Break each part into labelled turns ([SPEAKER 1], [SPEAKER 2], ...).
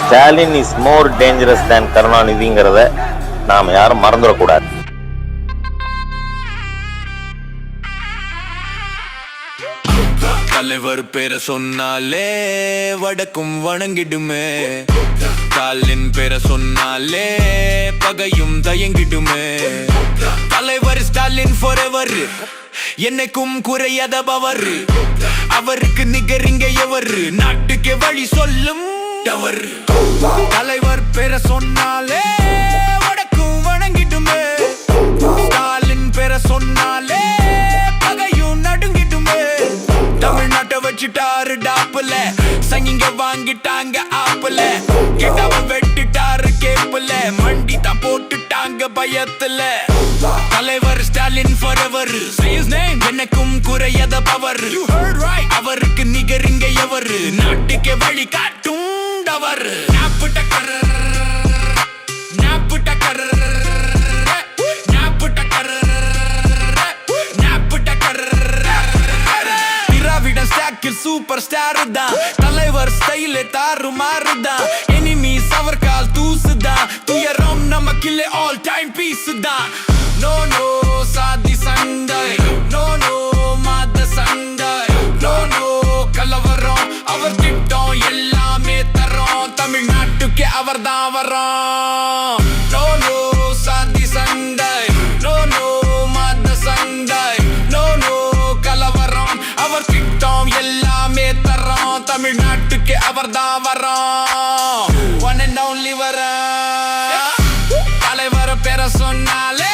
[SPEAKER 1] Stalin is more dangerous than கருணாநிதிங்கிறத நாம் யாரும் மறந்துடக்கூடாது.
[SPEAKER 2] தலைவர் பேர சொன்னாலே வடக்கும் வணங்கிடுமே, ஸ்டாலின் பேர சொன்னாலே பகையும் தயங்கிடுமே. தலைவர் ஸ்டாலின் forever, என்னைக்கும் குறையாத பவர். அவருக்கு நிகரிங்க எவர், நாட்டுக்கு வழி சொல்லும் டவர். தலைவர் பேர சொன்னாலே வடக்கும் வணங்கிடுமே, ஸ்டாலின் பேர சொன்னாலே பகையும் நடுங்கிடுமே. தமிழ்நாட்டை வச்சுட்டாரு டாப்புல, சங்கிங்க வாங்கிட்டாங்க ஆப்புல, கேட்டாவ வெட்டிட்டாரு கேப்புல, மண்டி தான் போட்டுட்டாங்க பயத்துல. தலைவர் ஸ்டாலின் forever, எனக்கும் குறையாத பவர். அவருக்கு நிகரிங்க எவர், நாட்டுக்கு வழி காட்டும் டவர். சூப்பர் ஸ்டார் தான் தலைவர், ஸ்டைலே தாறு மாறுதான். எனிமீஸ் அவர் கால் தூசுதான், துயரம் நமக்கில்லை ஆல் டைம் பீஸ் தான். நோ நோ சாதி சண்டை, நோ நோ மத சண்டை, நோ நோ கலவரம். அவர் திட்டம் எல்லாமே தரோம், தமிழ்நாட்டுக்கு அவர் தான் வரோம். நோ நோ சாதி சண்டை, நோ நோ மத சண்டை, நோ நோ கலவரம். அவர் திட்டம் எல்லாமே தரோம், தமிழ்நாட்டுக்கு அவர் தான் வரோம். ஒன் அண்ட் ஒன்லி வரோம். தலைவர் பேர சொன்னாலே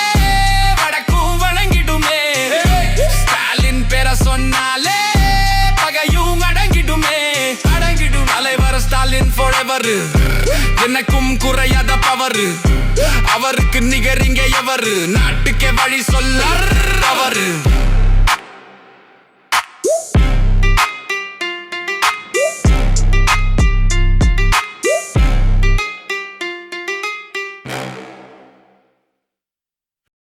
[SPEAKER 2] வடக்கும் வணங்கிடுமே, ஸ்டாலின் பேர சொன்னாலே பகையும் அடங்கிடுமே. தலைவர் ஸ்டாலின் forever, எனக்கும் குறையாத பவர். அவருக்கு நிகரிங்க எவர், நாட்டுக்கே வழி சொல்ல அவர்.